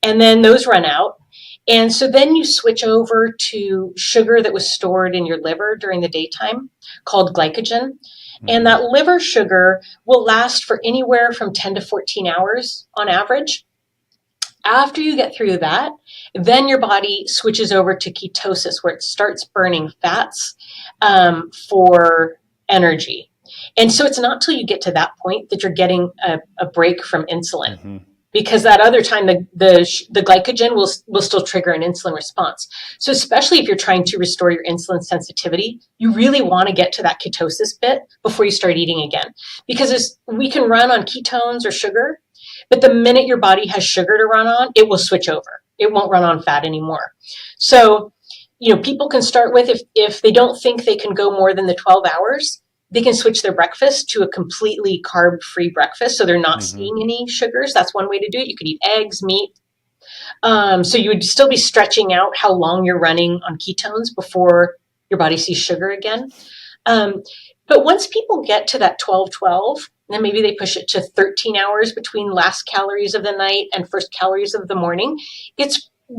and then those run out. And so then you switch over to sugar that was stored in your liver during the daytime called glycogen. And that liver sugar will last for anywhere from 10 to 14 hours on average. After you get through that, then your body switches over to ketosis, where it starts burning fats for energy. And so it's not till you get to that point that you're getting a break from insulin. Because that other time, the glycogen will still trigger an insulin response. So especially if you're trying to restore your insulin sensitivity, you really want to get to that ketosis bit before you start eating again. Because we can run on ketones or sugar, but the minute your body has sugar to run on, it will switch over. It won't run on fat anymore. So, people can start with, if they don't think they can go more than the 12 hours, they can switch their breakfast to a completely carb-free breakfast. So they're not seeing any sugars. That's one way to do it. You could eat eggs, meat. So you would still be stretching out how long you're running on ketones before your body sees sugar again. But once people get to that 12-12, then maybe they push it to 13 hours between last calories of the night and first calories of the morning.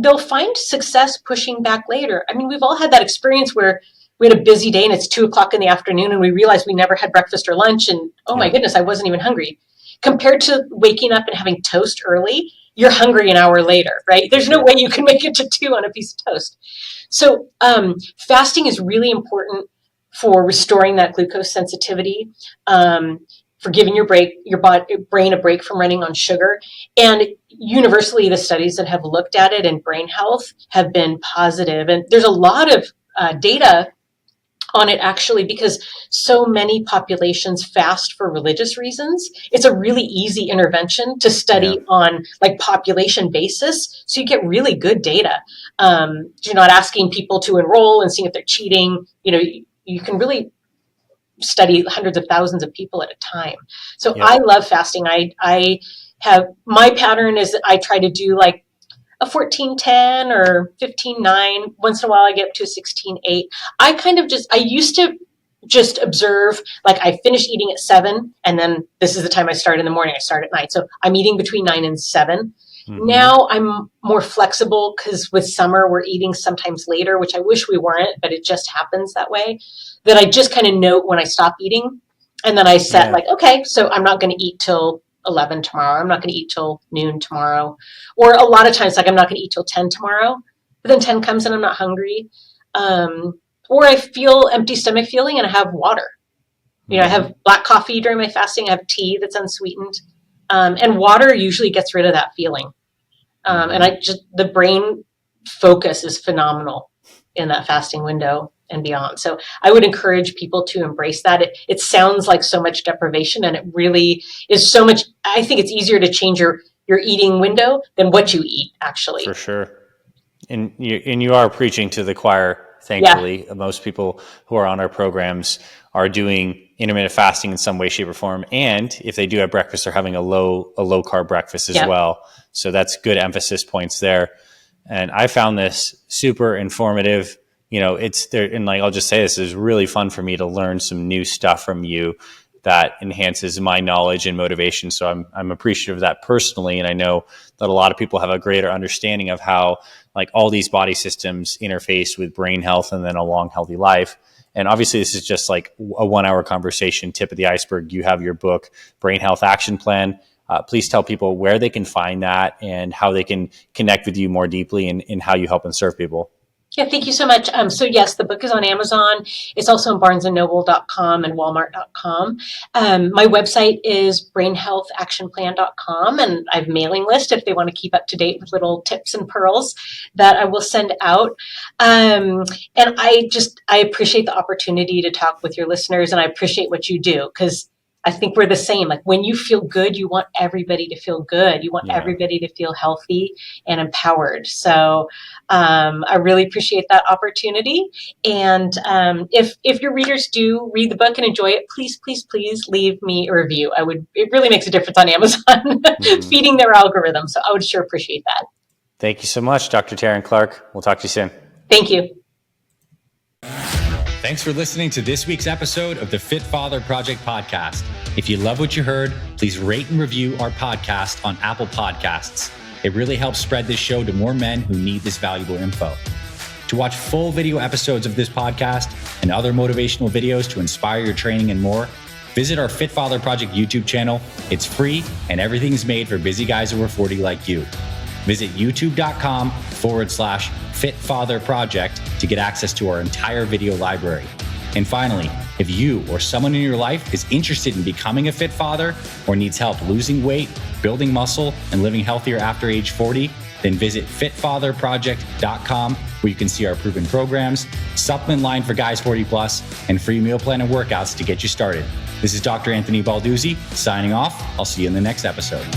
They'll find success pushing back later. I mean, we've all had that experience where we had a busy day and it's 2 o'clock in the afternoon and we realized we never had breakfast or lunch, and my goodness, I wasn't even hungry. Compared to waking up and having toast early, you're hungry an hour later, right? There's no way you can make it to 2 on a piece of toast. So fasting is really important for restoring that glucose sensitivity, for giving your brain a break from running on sugar. And universally, the studies that have looked at it in brain health have been positive. And there's a lot of data on it, actually, because so many populations fast for religious reasons. It's a really easy intervention to study on like population basis. So you get really good data. You're not asking people to enroll and seeing if they're cheating. You can really study hundreds of thousands of people at a time. So I love fasting. I have, my pattern is I try to do like a 14-10 or 15-9. Once in a while I get up to a 16-8. I used to just observe, like I finish eating at 7 and then this is the time I start in the morning. I start at 9. So I'm eating between 9 and 7. Now I'm more flexible because with summer we're eating sometimes later, which I wish we weren't, but it just happens that way, that I just kind of note when I stop eating. And then I set like, okay, so I'm not going to eat till 11 tomorrow. I'm not going to eat till noon tomorrow. Or a lot of times, like I'm not going to eat till 10 tomorrow. But then 10 comes and I'm not hungry. Or I feel empty stomach feeling and I have water. I have black coffee during my fasting. I have tea that's unsweetened. And water usually gets rid of that feeling. And the brain focus is phenomenal in that fasting window and beyond. So I would encourage people to embrace that. It sounds like so much deprivation, and it really is so much. I think it's easier to change your eating window than what you eat, actually. For sure. And you are preaching to the choir thankfully. Most people who are on our programs are doing intermittent fasting in some way, shape, or form. And if they do have breakfast, they're having a low carb breakfast as well. So that's good emphasis points there. And I found this super informative. It's there. And I'll just say this is really fun for me to learn some new stuff from you that enhances my knowledge and motivation. So I'm appreciative of that personally. And I know that a lot of people have a greater understanding of how all these body systems interface with brain health and then a long, healthy life. And obviously this is just a 1 hour conversation, tip of the iceberg. You have your book, Brain Health Action Plan. Please tell people where they can find that and how they can connect with you more deeply and how you help and serve people. Yeah, thank you so much. So yes, the book is on Amazon. It's also on barnesandnoble.com and walmart.com. My website is brainhealthactionplan.com, and I have a mailing list if they want to keep up to date with little tips and pearls that I will send out. And I appreciate the opportunity to talk with your listeners, and I appreciate what you do, because I think we're the same. When you feel good, you want everybody to feel good. You want everybody to feel healthy and empowered. So I really appreciate that opportunity. And if your readers do read the book and enjoy it, please leave me a review. It really makes a difference on Amazon, feeding their algorithm. So I would sure appreciate that. Thank you so much, Dr. Teryn Clarke. We'll talk to you soon. Thank you. Thanks for listening to this week's episode of the Fit Father Project podcast. If you love what you heard, please rate and review our podcast on Apple Podcasts. It really helps spread this show to more men who need this valuable info. To watch full video episodes of this podcast and other motivational videos to inspire your training and more, visit our Fit Father Project YouTube channel. It's free and everything's made for busy guys over 40 like you. Visit youtube.com/Fit Father Project to get access to our entire video library. And finally, if you or someone in your life is interested in becoming a fit father or needs help losing weight, building muscle, and living healthier after age 40, then visit fitfatherproject.com, where you can see our proven programs, supplement line for guys 40 plus, and free meal plan and workouts to get you started. This is Dr. Anthony Balduzzi signing off. I'll see you in the next episode.